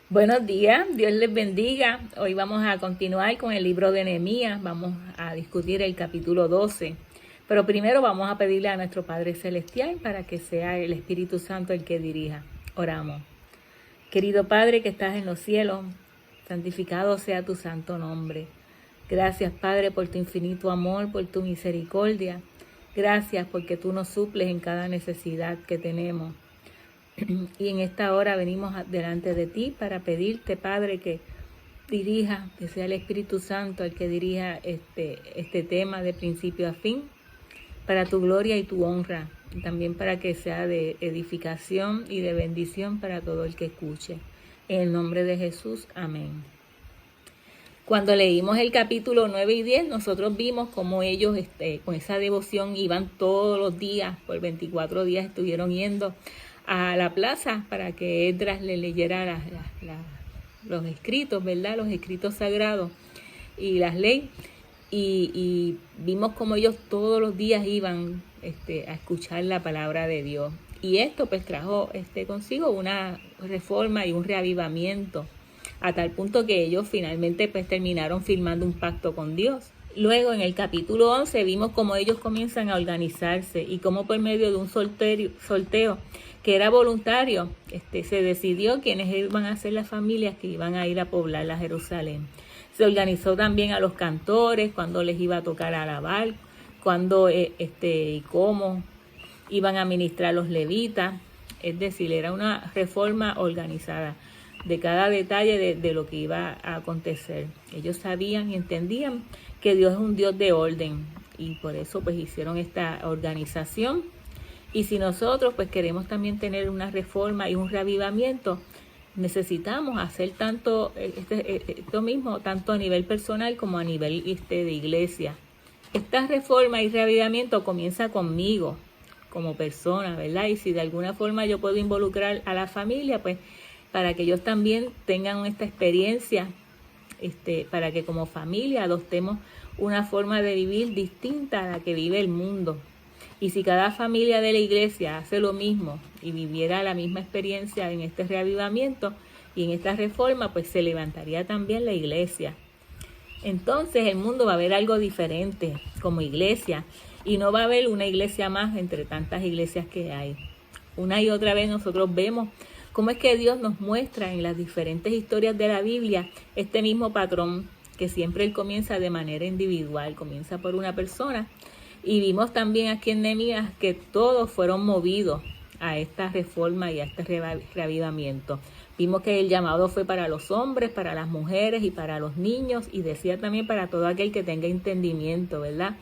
Buenos días, Dios les bendiga. Hoy vamos a continuar con el libro de Nehemías, vamos a discutir el capítulo 12. Pero primero vamos a pedirle a nuestro Padre Celestial para que sea el Espíritu Santo el que dirija. Oramos. Querido Padre que estás en los cielos, santificado sea tu santo nombre. Gracias, Padre, por tu infinito amor, por tu misericordia. Gracias porque tú nos suples en cada necesidad que tenemos. Y en esta hora venimos delante de ti para pedirte, Padre, que dirija, que sea el Espíritu Santo el que dirija este tema de principio a fin, para tu gloria y tu honra, y también para que sea de edificación y de bendición para todo el que escuche. En el nombre de Jesús, amén. Cuando leímos el capítulo 9 y 10, nosotros vimos cómo ellos con esa devoción iban todos los días, por 24 días estuvieron yendo a la plaza para que Esdras le leyera los escritos, ¿verdad? Los escritos sagrados y las leyes. Y vimos cómo ellos todos los días iban a escuchar la palabra de Dios. Y esto pues trajo consigo una reforma y un reavivamiento, a tal punto que ellos finalmente pues terminaron firmando un pacto con Dios. Luego en el capítulo 11 vimos cómo ellos comienzan a organizarse y cómo por medio de un sorteo que era voluntario, se decidió quiénes iban a ser las familias que iban a ir a poblar la Jerusalén. Se organizó también a los cantores, cuándo les iba a tocar alabar, cuándo y cómo iban a ministrar los levitas. Es decir, era una reforma organizada de cada detalle de lo que iba a acontecer. Ellos sabían y entendían que Dios es un Dios de orden y por eso pues hicieron esta organización. Y si nosotros pues queremos también tener una reforma y un reavivamiento, necesitamos hacer tanto esto mismo, tanto a nivel personal como a nivel de iglesia. Esta reforma y reavivamiento comienza conmigo como persona, ¿verdad? Y si de alguna forma yo puedo involucrar a la familia, pues para que ellos también tengan esta experiencia, para que como familia adoptemos una forma de vivir distinta a la que vive el mundo. Y si cada familia de la iglesia hace lo mismo y viviera la misma experiencia en este reavivamiento y en esta reforma, pues se levantaría también la iglesia. Entonces el mundo va a ver algo diferente como iglesia y no va a haber una iglesia más entre tantas iglesias que hay. Una y otra vez nosotros vemos cómo es que Dios nos muestra en las diferentes historias de la Biblia este mismo patrón, que siempre Él comienza de manera individual, comienza por una persona. Y vimos también aquí en Nehemías que todos fueron movidos a esta reforma y a este reavivamiento. Vimos que el llamado fue para los hombres, para las mujeres y para los niños, y decía también para todo aquel que tenga entendimiento, ¿verdad?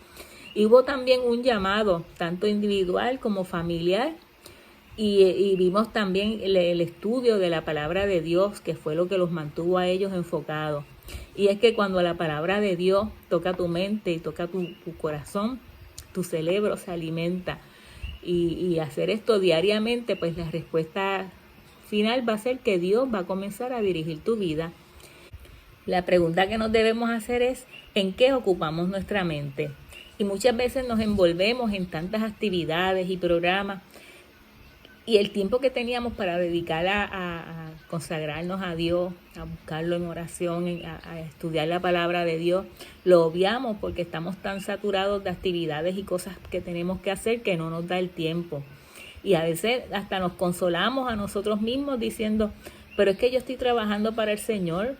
Y hubo también un llamado, tanto individual como familiar, y vimos también el estudio de la palabra de Dios, que fue lo que los mantuvo a ellos enfocados. Y es que cuando la palabra de Dios toca tu mente y toca tu corazón, tu cerebro se alimenta. Y hacer esto diariamente, pues la respuesta final va a ser que Dios va a comenzar a dirigir tu vida. La pregunta que nos debemos hacer es, ¿en qué ocupamos nuestra mente? Y muchas veces nos envolvemos en tantas actividades y programas, y el tiempo que teníamos para dedicar a consagrarnos a Dios, a buscarlo en oración, a estudiar la palabra de Dios, lo obviamos porque estamos tan saturados de actividades y cosas que tenemos que hacer que no nos da el tiempo. Y a veces hasta nos consolamos a nosotros mismos diciendo, pero es que yo estoy trabajando para el Señor,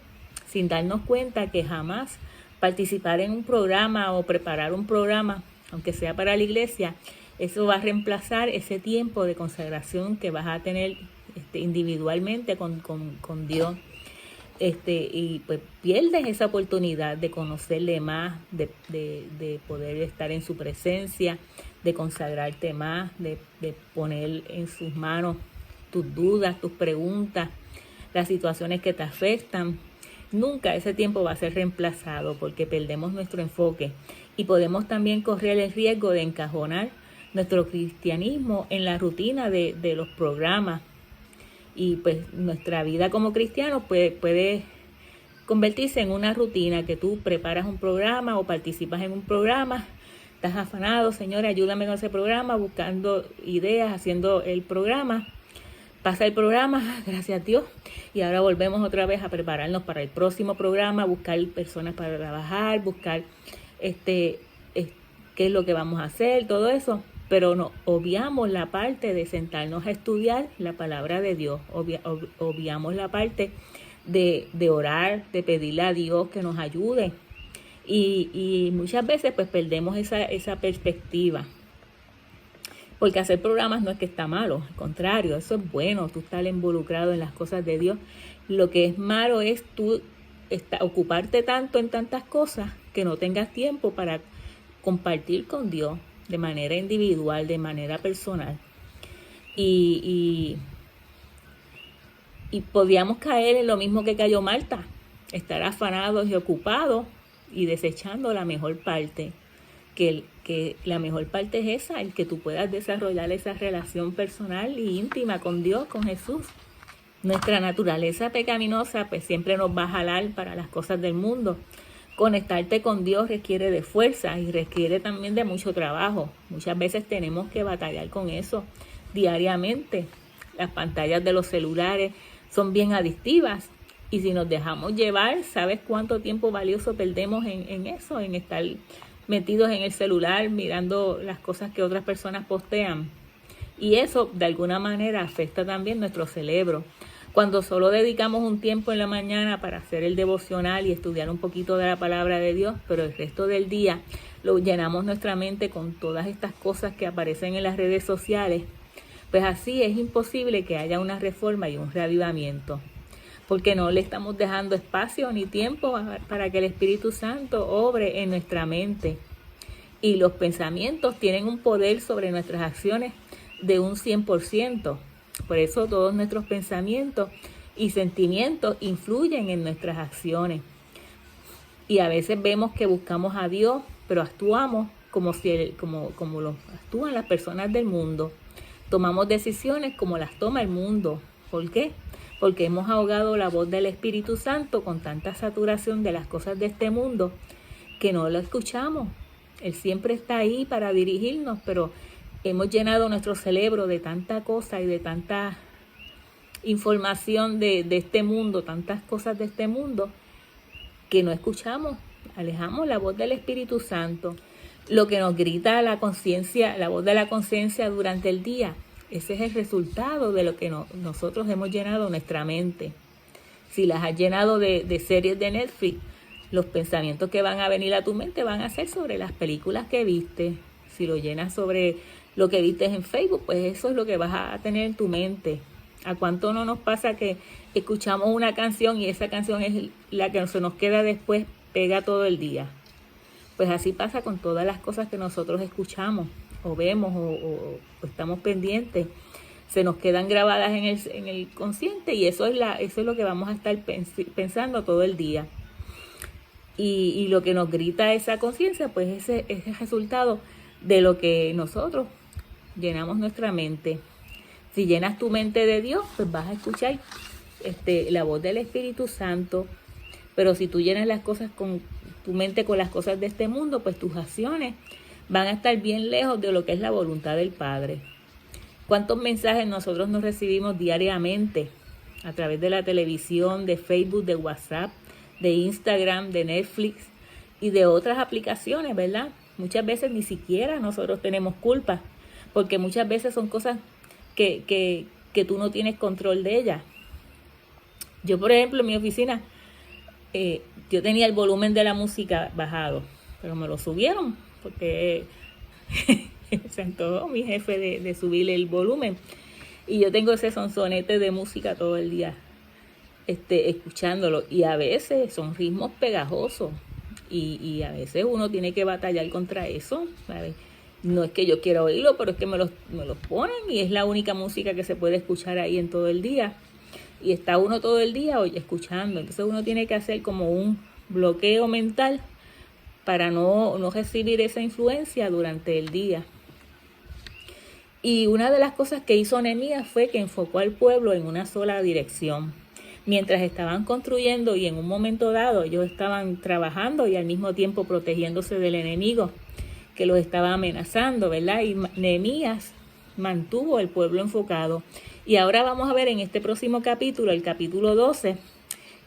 sin darnos cuenta que jamás participar en un programa o preparar un programa, aunque sea para la iglesia, eso va a reemplazar ese tiempo de consagración que vas a tener individualmente con Dios. Y pues pierdes esa oportunidad de conocerle más, de poder estar en su presencia, de consagrarte más, de poner en sus manos tus dudas, tus preguntas, las situaciones que te afectan. Nunca ese tiempo va a ser reemplazado porque perdemos nuestro enfoque y podemos también correr el riesgo de encajonar nuestro cristianismo en la rutina de los programas. Y pues nuestra vida como cristianos puede convertirse en una rutina, que tú preparas un programa o participas en un programa, estás afanado, Señor, ayúdame con ese programa, buscando ideas, haciendo el programa, Pasa el programa, gracias a Dios, y ahora volvemos otra vez a prepararnos para el próximo programa, buscar personas para trabajar, buscar qué es lo que vamos a hacer, todo eso. Pero no, obviamos la parte de sentarnos a estudiar la palabra de Dios, obviamos la parte de orar, de pedirle a Dios que nos ayude. Y muchas veces pues perdemos esa perspectiva. Porque hacer programas no es que está malo, al contrario, eso es bueno, tú estar involucrado en las cosas de Dios. Lo que es malo es tú ocuparte tanto en tantas cosas que no tengas tiempo para compartir con Dios de manera individual, de manera personal. Y podíamos caer en lo mismo que cayó Marta, estar afanados y ocupados y desechando la mejor parte, que la mejor parte es esa, el que tú puedas desarrollar esa relación personal y íntima con Dios, con Jesús. Nuestra naturaleza pecaminosa pues siempre nos va a jalar para las cosas del mundo. Conectarte con Dios requiere de fuerza y requiere también de mucho trabajo. Muchas veces tenemos que batallar con eso diariamente. Las pantallas de los celulares son bien adictivas y si nos dejamos llevar, ¿sabes cuánto tiempo valioso perdemos en eso? En estar metidos en el celular mirando las cosas que otras personas postean. Y eso de alguna manera afecta también nuestro cerebro. Cuando solo dedicamos un tiempo en la mañana para hacer el devocional y estudiar un poquito de la palabra de Dios, pero el resto del día lo llenamos nuestra mente con todas estas cosas que aparecen en las redes sociales, pues así es imposible que haya una reforma y un reavivamiento, porque no le estamos dejando espacio ni tiempo para que el Espíritu Santo obre en nuestra mente. Y los pensamientos tienen un poder sobre nuestras acciones de un 100%. Por eso todos nuestros pensamientos y sentimientos influyen en nuestras acciones. Y a veces vemos que buscamos a Dios, pero actuamos como lo actúan las personas del mundo. Tomamos decisiones como las toma el mundo. ¿Por qué? Porque hemos ahogado la voz del Espíritu Santo con tanta saturación de las cosas de este mundo que no lo escuchamos. Él siempre está ahí para dirigirnos, pero hemos llenado nuestro cerebro de tanta cosa y de tanta información de este mundo, tantas cosas de este mundo, que no escuchamos, alejamos la voz del Espíritu Santo. Lo que nos grita la conciencia, la voz de la conciencia durante el día, ese es el resultado de lo que nosotros hemos llenado nuestra mente. Si las has llenado de series de Netflix, los pensamientos que van a venir a tu mente van a ser sobre las películas que viste. Si lo llenas sobre lo que viste en Facebook, pues eso es lo que vas a tener en tu mente. ¿A cuánto no nos pasa que escuchamos una canción y esa canción es la que se nos queda después, pega todo el día? Pues así pasa con todas las cosas que nosotros escuchamos o vemos o estamos pendientes. Se nos quedan grabadas en el consciente y eso es lo que vamos a estar pensando todo el día. Y lo que nos grita esa conciencia, pues ese es el resultado de lo que nosotros llenamos nuestra mente. Si llenas tu mente de Dios, pues vas a escuchar la voz del Espíritu Santo. Pero si tú llenas las cosas con tu mente con las cosas de este mundo, pues tus acciones van a estar bien lejos de lo que es la voluntad del Padre. ¿Cuántos mensajes nosotros nos recibimos diariamente a través de la televisión, de Facebook, de WhatsApp, de Instagram, de Netflix y de otras aplicaciones, ¿verdad? Muchas veces ni siquiera nosotros tenemos culpa, porque muchas veces son cosas que tú no tienes control de ellas. Yo, por ejemplo, en mi oficina, yo tenía el volumen de la música bajado, pero me lo subieron porque se antojó mi jefe de subirle el volumen. Y yo tengo ese sonsonete de música todo el día escuchándolo. Y a veces son ritmos pegajosos. Y a veces uno tiene que batallar contra eso, ¿sabes? No es que yo quiera oírlo, pero es que me los ponen y es la única música que se puede escuchar ahí en todo el día. Y está uno todo el día escuchando. Entonces uno tiene que hacer como un bloqueo mental para no recibir esa influencia durante el día. Y una de las cosas que hizo Nehemías fue que enfocó al pueblo en una sola dirección. Mientras estaban construyendo y en un momento dado ellos estaban trabajando y al mismo tiempo protegiéndose del enemigo que los estaba amenazando, ¿verdad? Y Nehemías mantuvo el pueblo enfocado Y ahora vamos a ver en este próximo capítulo, el capítulo 12,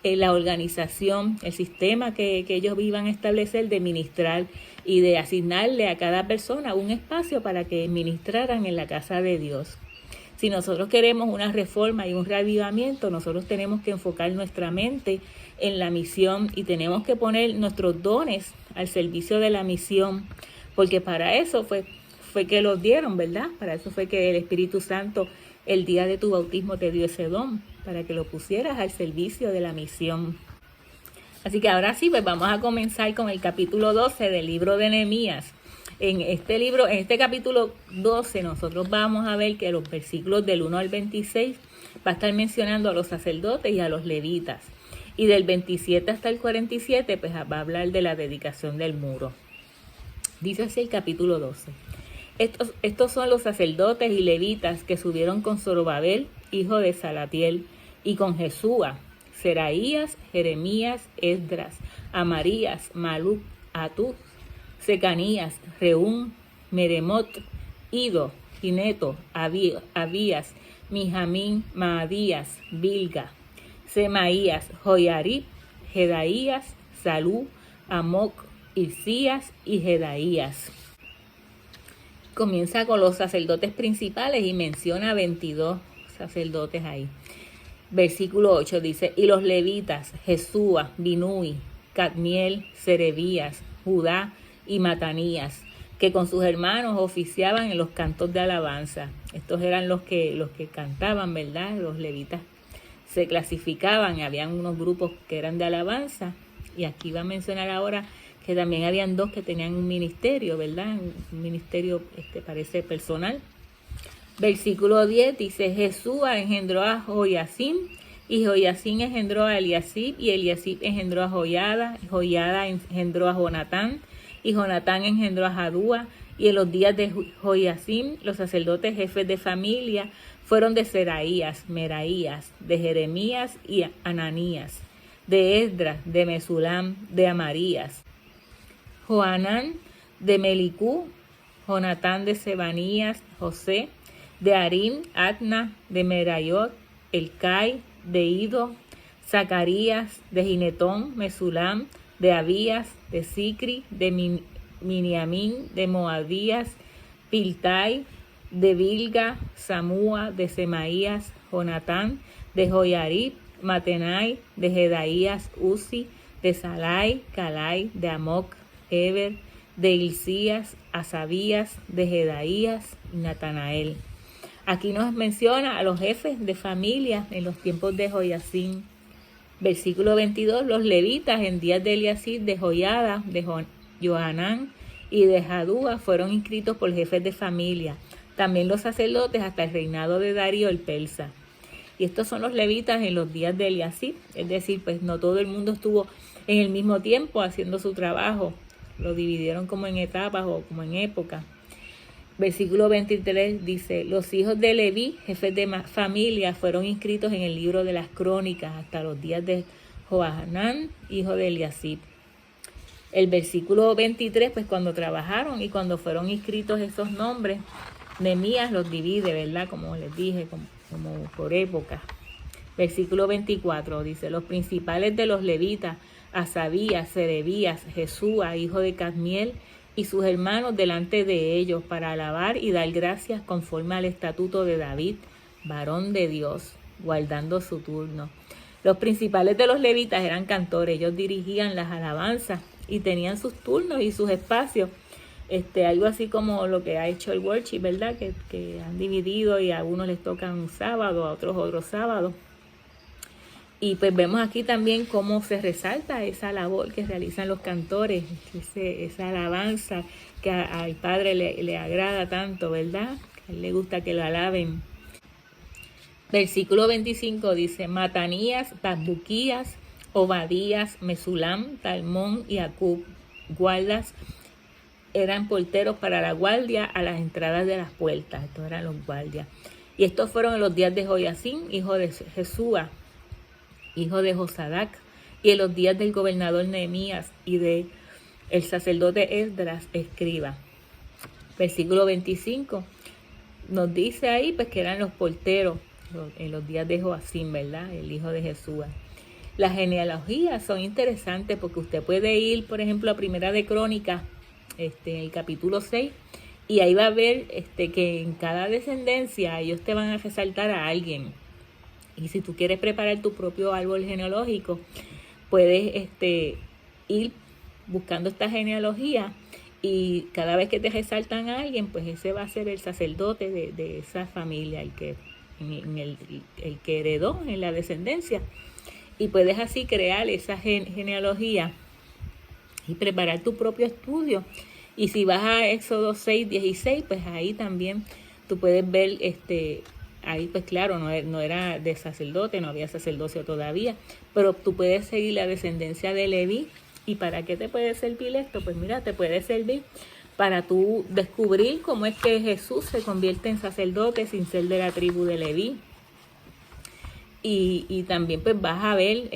la organización, el sistema que ellos iban a establecer de ministrar y de asignarle a cada persona un espacio para que ministraran en la casa de Dios. Si nosotros queremos una reforma y un reavivamiento, nosotros tenemos que enfocar nuestra mente en la misión y tenemos que poner nuestros dones al servicio de la misión, porque para eso fue que los dieron, ¿verdad? Para eso fue que el Espíritu Santo el día de tu bautismo te dio ese don, para que lo pusieras al servicio de la misión. Así que ahora sí, pues vamos a comenzar con el capítulo 12 del libro de Nehemías. En este capítulo 12, nosotros vamos a ver que los versículos del 1 al 26 va a estar mencionando a los sacerdotes y a los levitas. Y del 27 hasta el 47, pues va a hablar de la dedicación del muro. Dice así el capítulo 12. Estos son los sacerdotes y levitas que subieron con Zorobabel, hijo de Salatiel, y con Jesúa, Seraías, Jeremías, Esdras, Amarías, Maluc, Atú, Secanías, Reún, Meremot, Ido, Gineto, Abías, Mijamín, Maadías, Bilga, Semaías, Joyarib, Jedaías, Salú, Amoc, Isías y Jedaías. Comienza con los sacerdotes principales y menciona 22 sacerdotes ahí. Versículo 8 dice, y los levitas, Jesúa, Binui, Cadmiel, Serebías, Judá y Matanías, que con sus hermanos oficiaban en los cantos de alabanza. Estos eran los que cantaban, ¿verdad? Los levitas se clasificaban, habían unos grupos que eran de alabanza, y aquí va a mencionar ahora que también habían dos que tenían un ministerio, ¿verdad? Un ministerio, parece personal. Versículo 10 dice, Jesúa engendró a Joyacim, y Joyacim engendró a Eliasib, y Eliasib engendró a Joyada, Joyada engendró a Jonatán, y Jonatán engendró a Jadúa, y en los días de Joyacim, los sacerdotes jefes de familia fueron de Seraías, Meraías, de Jeremías y Ananías, de Esdras, de Mesulam, de Amarías, Joanán, de Melicú, Jonatán de Sebanías, José, de Arim, Atna, de Merayot, Elcai, de Ido, Zacarías, de Ginetón, Mesulam, de Abías, de Sicri, de Miniamín, de Moadías, Piltai, de Bilga, Samúa, de Semaías, Jonatán, de Joyarib, Matenai, de Jedaías, Uzi, de Salai, Calai, de Amoc, Eber, de Hilcías, Asabías, de Jedaías y Natanael. Aquí nos menciona a los jefes de familia en los tiempos de Joyacim. Versículo 22, los levitas en días de Eliasib, de Joyada, de Johanán y de Jadúa fueron inscritos por jefes de familia. También los sacerdotes hasta el reinado de Darío el persa. Y estos son los levitas en los días de Eliasib, es decir, pues no todo el mundo estuvo en el mismo tiempo haciendo su trabajo. Lo dividieron como en etapas o como en épocas. Versículo 23 dice, los hijos de Leví, jefes de familia, fueron inscritos en el libro de las crónicas hasta los días de Johanán, hijo de Eliasib. El versículo 23, pues cuando trabajaron y cuando fueron inscritos esos nombres, Nehemías los divide, ¿verdad? Como les dije, como por época. Versículo 24 dice, los principales de los levitas, Asabías, Serebías, Jesúa, hijo de Cadmiel, y sus hermanos delante de ellos para alabar y dar gracias conforme al estatuto de David, varón de Dios, guardando su turno. Los principales de los levitas eran cantores, ellos dirigían las alabanzas y tenían sus turnos y sus espacios, algo así como lo que ha hecho el worship, ¿verdad? Que han dividido y a unos les tocan un sábado, a otros otro sábado. Y pues vemos aquí también cómo se resalta esa labor que realizan los cantores, esa alabanza que al Padre le agrada tanto, ¿verdad? A él le gusta que lo alaben. Versículo 25 dice, Matanías, Bazbuquías, Obadías, Mesulam, Talmón y Acub, guardas, eran porteros para la guardia a las entradas de las puertas. Estos eran los guardias. Y estos fueron en los días de Joyacim, hijo de Jesúa, hijo de Josadac, y en los días del gobernador Nehemías y de el sacerdote Esdras, escriba. Versículo 25 nos dice ahí pues que eran los porteros en los días de Joacim, ¿verdad? El hijo de Jesús. Las genealogías son interesantes porque usted puede ir, por ejemplo, a Primera de Crónicas, el capítulo 6, y ahí va a ver que en cada descendencia ellos te van a resaltar a alguien. Y si tú quieres preparar tu propio árbol genealógico, puedes ir buscando esta genealogía y cada vez que te resaltan a alguien, pues ese va a ser el sacerdote de esa familia, el que heredó en la descendencia. Y puedes así crear esa genealogía y preparar tu propio estudio. Y si vas a Éxodo 6:16, pues ahí también tú puedes ver, ahí pues claro, no era de sacerdote, no había sacerdocio todavía, pero tú puedes seguir la descendencia de Leví. ¿Y para qué te puede servir esto? Pues mira, te puede servir para tú descubrir cómo es que Jesús se convierte en sacerdote sin ser de la tribu de Leví. Y también pues vas a ver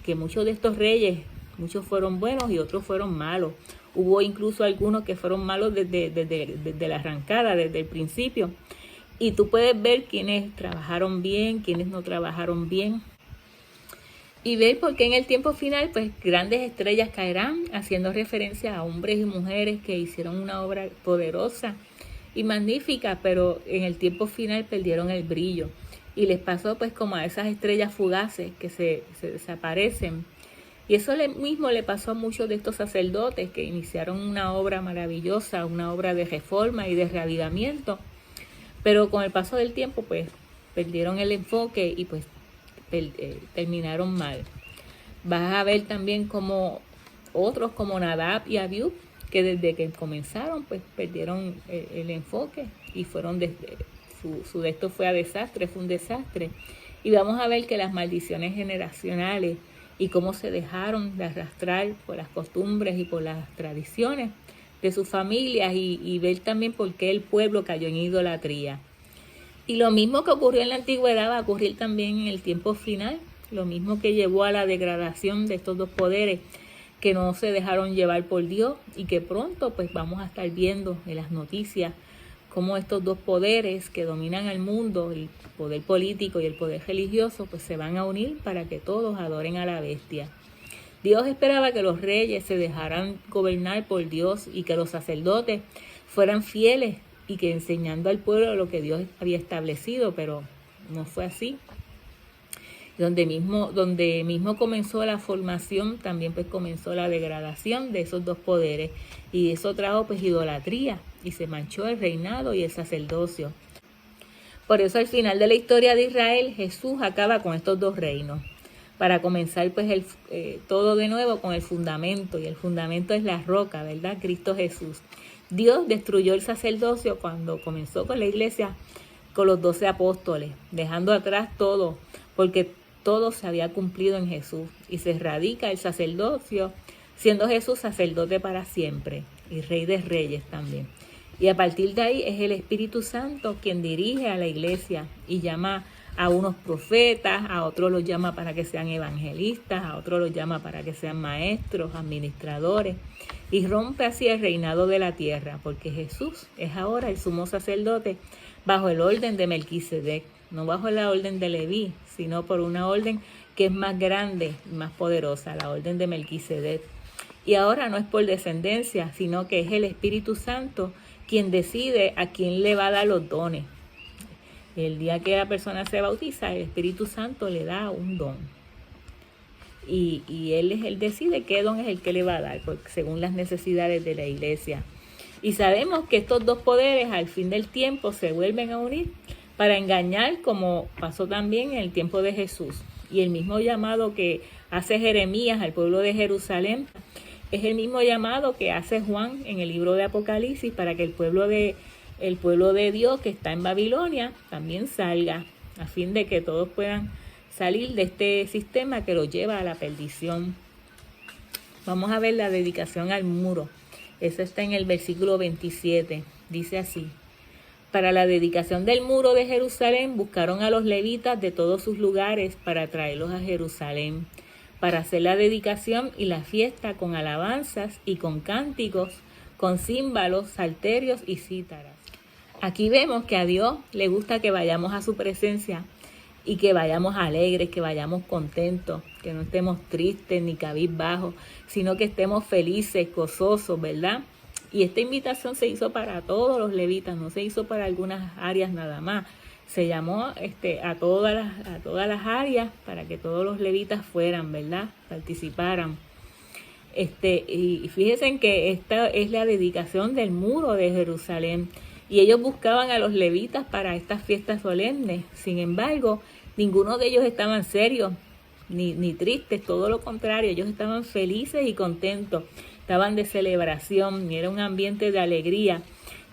que muchos de estos reyes, muchos fueron buenos y otros fueron malos. Hubo incluso algunos que fueron malos desde la arrancada, desde el principio. Y tú puedes ver quiénes trabajaron bien, quiénes no trabajaron bien. Y ver por qué en el tiempo final, pues grandes estrellas caerán, haciendo referencia a hombres y mujeres que hicieron una obra poderosa y magnífica, pero en el tiempo final perdieron el brillo. Y les pasó pues como a esas estrellas fugaces que se desaparecen. Y eso mismo le pasó a muchos de estos sacerdotes que iniciaron una obra maravillosa, una obra de reforma y de reavivamiento. Pero con el paso del tiempo pues perdieron el enfoque y pues terminaron mal. Vas a ver también como otros como Nadab y Abiú, que desde que comenzaron pues perdieron el enfoque y fueron su de esto fue un desastre. Y vamos a ver que las maldiciones generacionales y cómo se dejaron de arrastrar por las costumbres y por las tradiciones de sus familias y ver también por qué el pueblo cayó en idolatría. Y lo mismo que ocurrió en la antigüedad va a ocurrir también en el tiempo final, lo mismo que llevó a la degradación de estos dos poderes que no se dejaron llevar por Dios y que pronto pues vamos a estar viendo en las noticias cómo estos dos poderes que dominan al mundo, el poder político y el poder religioso, pues se van a unir para que todos adoren a la bestia. Dios esperaba que los reyes se dejaran gobernar por Dios y que los sacerdotes fueran fieles y que enseñando al pueblo lo que Dios había establecido, pero no fue así. Donde mismo comenzó la formación, también pues comenzó la degradación de esos dos poderes y eso trajo pues idolatría y se manchó el reinado y el sacerdocio. Por eso al final de la historia de Israel Jesús acaba con estos dos reinos para comenzar pues todo de nuevo con el fundamento, y el fundamento es la roca, ¿verdad? Cristo Jesús. Dios destruyó el sacerdocio cuando comenzó con la iglesia, con los 12 apóstoles, dejando atrás todo, porque todo se había cumplido en Jesús y se radica el sacerdocio, siendo Jesús sacerdote para siempre y Rey de Reyes también. Y a partir de ahí es el Espíritu Santo quien dirige a la iglesia y llama a unos profetas, a otros los llama para que sean evangelistas, a otros los llama para que sean maestros, administradores, y rompe así el reinado de la tierra, porque Jesús es ahora el sumo sacerdote bajo el orden de Melquisedec, no bajo la orden de Leví, sino por una orden que es más grande y más poderosa, la orden de Melquisedec. Y ahora no es por descendencia, sino que es el Espíritu Santo quien decide a quién le va a dar los dones. El día que la persona se bautiza, el Espíritu Santo le da un don. Y él decide qué don es el que le va a dar, según las necesidades de la iglesia. Y sabemos que estos dos poderes al fin del tiempo se vuelven a unir para engañar, como pasó también en el tiempo de Jesús. Y el mismo llamado que hace Jeremías al pueblo de Jerusalén es el mismo llamado que hace Juan en el libro de Apocalipsis para que el pueblo de Dios que está en Babilonia también salga, a fin de que todos puedan salir de este sistema que los lleva a la perdición. Vamos a ver la dedicación al muro. Eso está en el versículo 27. Dice así: para la dedicación del muro de Jerusalén buscaron a los levitas de todos sus lugares para traerlos a Jerusalén, para hacer la dedicación y la fiesta con alabanzas y con cánticos, con címbalos, salterios y cítaras. Aquí vemos que a Dios le gusta que vayamos a su presencia y que vayamos alegres, que vayamos contentos, que no estemos tristes ni cabizbajos, sino que estemos felices, gozosos, ¿verdad? Y esta invitación se hizo para todos los levitas, no se hizo para algunas áreas nada más. Se llamó a todas las áreas para que todos los levitas fueran, ¿verdad? Participaran. Y fíjense que esta es la dedicación del muro de Jerusalén. Y ellos buscaban a los levitas para estas fiestas solemnes. Sin embargo, ninguno de ellos estaban serios ni tristes, todo lo contrario, ellos estaban felices y contentos, estaban de celebración, y era un ambiente de alegría,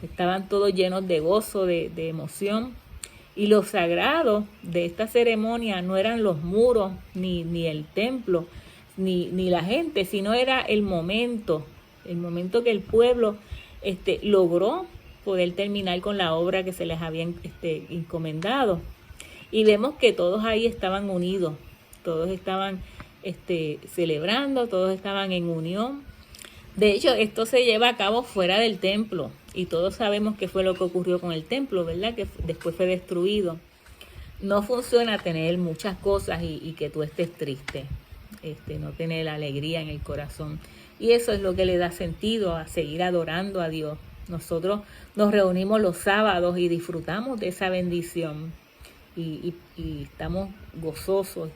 estaban todos llenos de gozo, de emoción. Y lo sagrado de esta ceremonia no eran los muros, ni el templo, ni la gente, sino era el momento que el pueblo logró poder terminar con la obra que se les había encomendado. Y vemos que todos ahí estaban unidos, todos estaban celebrando, todos estaban en unión. De hecho, esto se lleva a cabo fuera del templo y todos sabemos qué fue lo que ocurrió con el templo, ¿verdad? Que después fue destruido. No funciona tener muchas cosas y que tú estés triste, no tener la alegría en el corazón. Y eso es lo que le da sentido a seguir adorando a Dios. Nosotros nos reunimos los sábados y disfrutamos de esa bendición y estamos gozosos.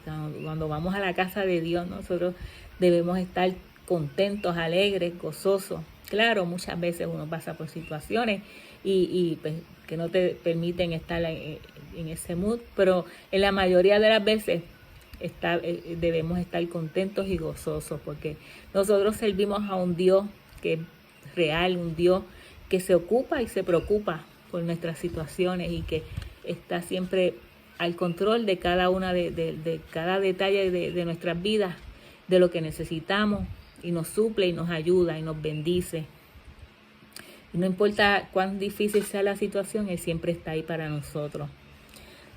Cuando vamos a la casa de Dios, nosotros debemos estar contentos, alegres, gozosos. Claro, muchas veces uno pasa por situaciones y pues, que no te permiten estar en ese mood, pero en la mayoría de las veces debemos estar contentos y gozosos porque nosotros servimos a un Dios que es real, un Dios que se ocupa y se preocupa por nuestras situaciones y que está siempre al control de cada una de cada detalle de nuestras vidas, de lo que necesitamos, y nos suple y nos ayuda y nos bendice. Y no importa cuán difícil sea la situación, Él siempre está ahí para nosotros.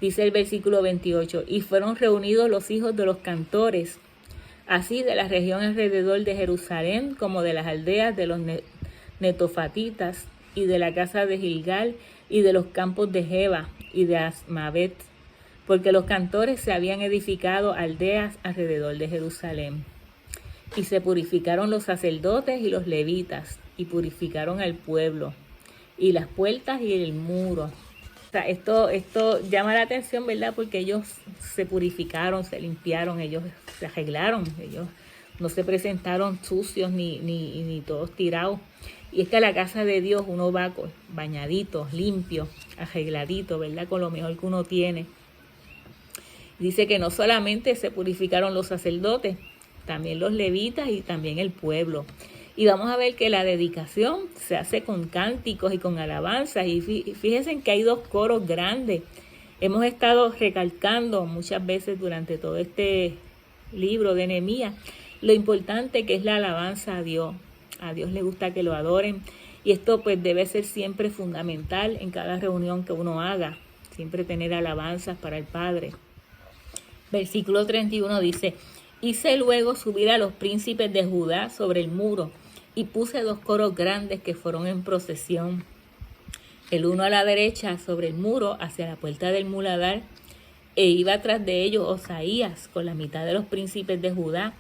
Dice el versículo 28, y fueron reunidos los hijos de los cantores, así de la región alrededor de Jerusalén como de las aldeas de los netofatitas y de la casa de Gilgal y de los campos de Jeba y de Asmavet, porque los cantores se habían edificado aldeas alrededor de Jerusalén. Y se purificaron los sacerdotes y los levitas, y purificaron al pueblo, y las puertas y el muro. O sea, esto llama la atención, ¿verdad? Porque ellos se purificaron, se limpiaron, ellos se arreglaron, ellos no se presentaron sucios ni todos tirados. Y es que a la casa de Dios uno va bañadito, limpio, arregladito, ¿verdad? Con lo mejor que uno tiene. Dice que no solamente se purificaron los sacerdotes, también los levitas y también el pueblo. Y vamos a ver que la dedicación se hace con cánticos y con alabanzas. Y fíjense que hay dos coros grandes. Hemos estado recalcando muchas veces durante todo este libro de Nehemías lo importante que es la alabanza a Dios. A Dios le gusta que lo adoren. Y esto pues debe ser siempre fundamental en cada reunión que uno haga. Siempre tener alabanzas para el Padre. Versículo 31 dice, hice luego subir a los príncipes de Judá sobre el muro y puse dos coros grandes que fueron en procesión, el uno a la derecha sobre el muro hacia la puerta del muladar, e iba tras de ellos Osaías con la mitad de los príncipes de Judá,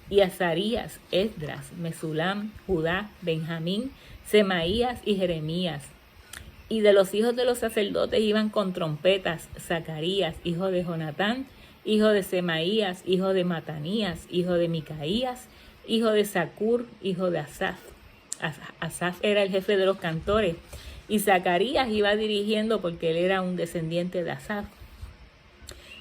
y Azarías, Esdras, Mesulam, Judá, Benjamín, Semaías y Jeremías. Y de los hijos de los sacerdotes iban con trompetas Zacarías, hijo de Jonatán, hijo de Semaías, hijo de Matanías, hijo de Micaías, hijo de Zacur, hijo de Asaf. Asaf era el jefe de los cantores y Zacarías iba dirigiendo porque él era un descendiente de Asaf.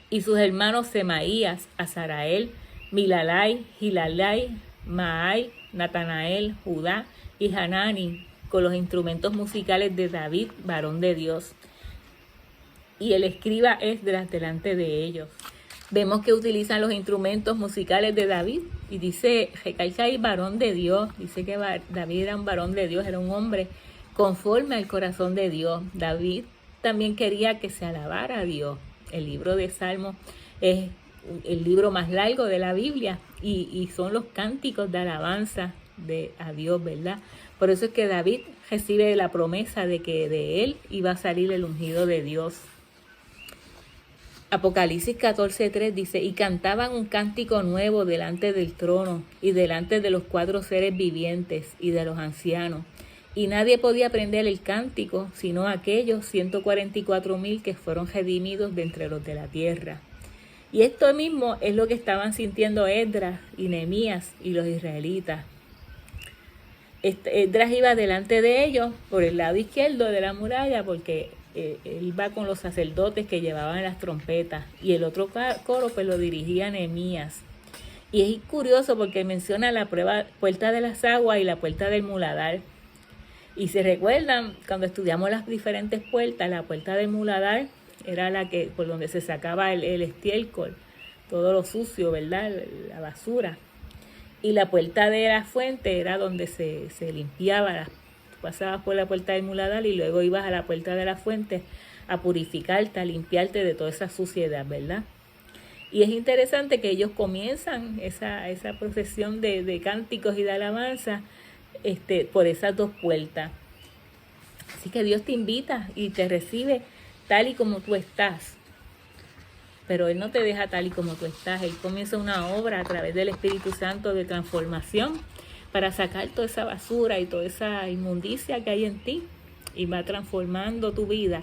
Y sus hermanos Semaías, Azarael, Milalai, Gilalai, Maai, Natanael, Judá y Hanani, con los instrumentos musicales de David, varón de Dios. Y el escriba Esdras delante de ellos. Vemos que utilizan los instrumentos musicales de David y dice, recalca ahí varón de Dios, dice que David era un varón de Dios, era un hombre conforme al corazón de Dios. David también quería que se alabara a Dios. El libro de Salmos es el libro más largo de la Biblia y son los cánticos de alabanza a Dios, ¿verdad? Por eso es que David recibe la promesa de que de él iba a salir el ungido de Dios. Apocalipsis 14:3 dice, y cantaban un cántico nuevo delante del trono y delante de los 4 seres vivientes y de los ancianos. Y nadie podía aprender el cántico, sino aquellos 144,000 que fueron redimidos de entre los de la tierra. Y esto mismo es lo que estaban sintiendo Esdras y Nehemías y los israelitas. Esdras iba delante de ellos por el lado izquierdo de la muralla porque él va con los sacerdotes que llevaban las trompetas y el otro coro pues lo dirigía Nehemías. Y es curioso porque menciona la puerta de las aguas y la puerta del muladar. Y se recuerdan, cuando estudiamos las diferentes puertas, la puerta del muladar era la que por donde se sacaba el estiércol, todo lo sucio, ¿verdad? La basura. Y la puerta de la fuente era donde se limpiaba. Pasabas por la puerta del muladar y luego ibas a la puerta de la fuente a purificarte, a limpiarte de toda esa suciedad, ¿verdad? Y es interesante que ellos comienzan esa procesión de cánticos y de alabanza por esas 2 puertas. Así que Dios te invita y te recibe tal y como tú estás. Pero Él no te deja tal y como tú estás. Él comienza una obra a través del Espíritu Santo de transformación para sacar toda esa basura y toda esa inmundicia que hay en ti y va transformando tu vida.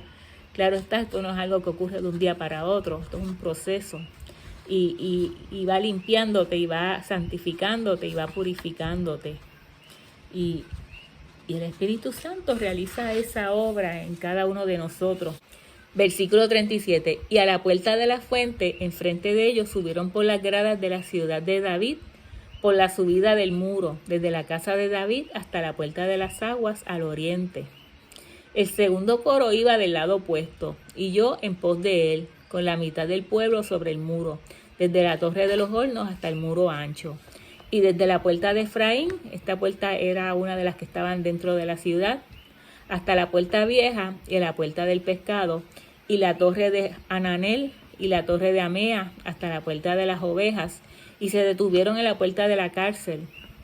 Claro está, esto no es algo que ocurre de un día para otro, esto es un proceso y va limpiándote y va santificándote y va purificándote. Y el Espíritu Santo realiza esa obra en cada uno de nosotros. Versículo 37. Y a la puerta de la fuente, enfrente de ellos, subieron por las gradas de la ciudad de David, por la subida del muro, desde la casa de David hasta la puerta de las aguas al oriente. El segundo coro iba del lado opuesto, y yo en pos de él, con la mitad del pueblo sobre el muro, desde la torre de los hornos hasta el muro ancho. Y desde la puerta de Efraín, esta puerta era una de las que estaban dentro de la ciudad, hasta la puerta vieja y la puerta del pescado, y la torre de Ananel y la torre de Amea, hasta la puerta de las ovejas, y se detuvieron en la puerta de la cárcel.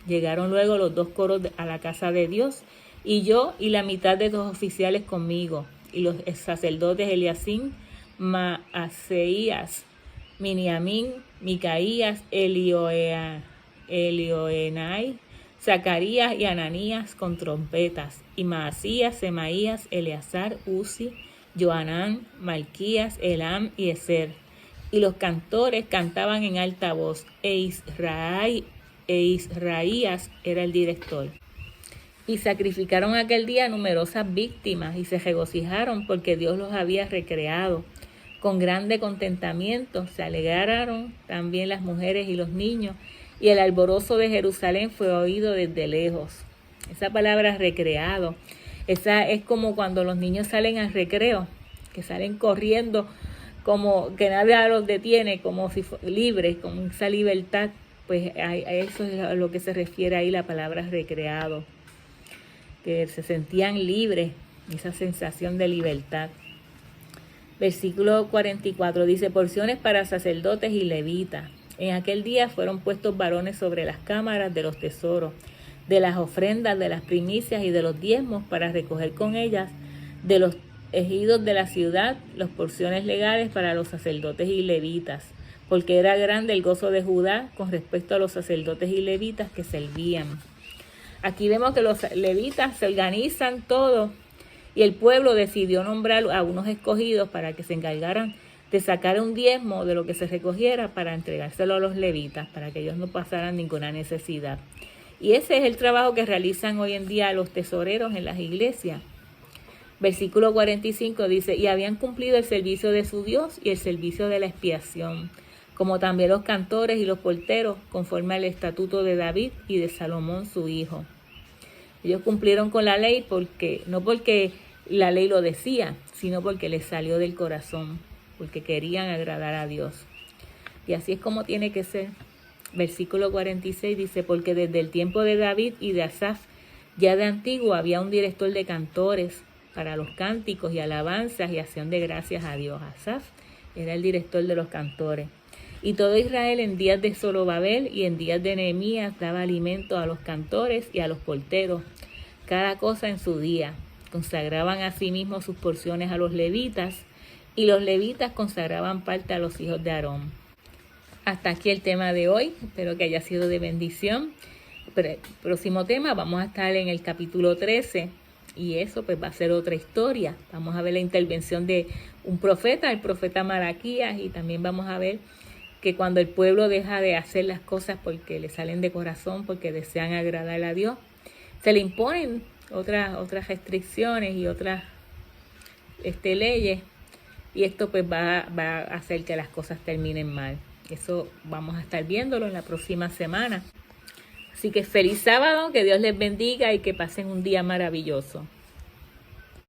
Llegaron luego los 2 coros a la casa de Dios, y yo y la mitad de 2 oficiales conmigo, y los sacerdotes Eliasín, Maaseías, Miniamín, Micaías, Elioenai, Zacarías y Ananías con trompetas, y Maasías, Semaías, Eleazar, Uzi, Joanán, Malquías, Elam y Ezer. Y los cantores cantaban en alta voz, Israías era el director. Y sacrificaron aquel día numerosas víctimas y se regocijaron porque Dios los había recreado. Con grande contentamiento se alegraron también las mujeres y los niños, y el alborozo de Jerusalén fue oído desde lejos. Esa palabra recreado, esa es como cuando los niños salen al recreo, que salen corriendo como que nadie los detiene, como si libres, con esa libertad. Pues a eso es a lo que se refiere ahí la palabra recreado, que se sentían libres, esa sensación de libertad. Versículo 44 dice, porciones para sacerdotes y levitas. En aquel día fueron puestos varones sobre las cámaras de los tesoros, de las ofrendas, de las primicias y de los diezmos, para recoger con ellas de los ejidos de la ciudad las porciones legales para los sacerdotes y levitas, porque era grande el gozo de Judá con respecto a los sacerdotes y levitas que servían. Aquí vemos que los levitas se organizan todo y el pueblo decidió nombrar a unos escogidos para que se encargaran de sacar un diezmo de lo que se recogiera para entregárselo a los levitas, para que ellos no pasaran ninguna necesidad. Y ese es el trabajo que realizan hoy en día los tesoreros en las iglesias. Versículo 45 dice, y habían cumplido el servicio de su Dios y el servicio de la expiación, como también los cantores y los porteros, conforme al estatuto de David y de Salomón su hijo. Ellos cumplieron con la ley no porque la ley lo decía, sino porque les salió del corazón, porque querían agradar a Dios. Y así es como tiene que ser. Versículo 46 dice, porque desde el tiempo de David y de Asaf, ya de antiguo había un director de cantores para los cánticos y alabanzas y acción de gracias a Dios. Asaf era el director de los cantores. Y todo Israel en días de Zorobabel y en días de Nehemías daba alimento a los cantores y a los porteros, cada cosa en su día. Consagraban asimismo sus porciones a los levitas, y los levitas consagraban parte a los hijos de Aarón. Hasta aquí el tema de hoy, espero que haya sido de bendición. Próximo tema, vamos a estar en el capítulo 13, y eso pues va a ser otra historia. Vamos a ver la intervención de un profeta, el profeta Malaquías, y también vamos a ver que cuando el pueblo deja de hacer las cosas porque le salen de corazón, porque desean agradar a Dios, se le imponen otras restricciones y otras leyes, y esto pues va a hacer que las cosas terminen mal. Eso vamos a estar viéndolo en la próxima semana. Así que feliz sábado, que Dios les bendiga y que pasen un día maravilloso.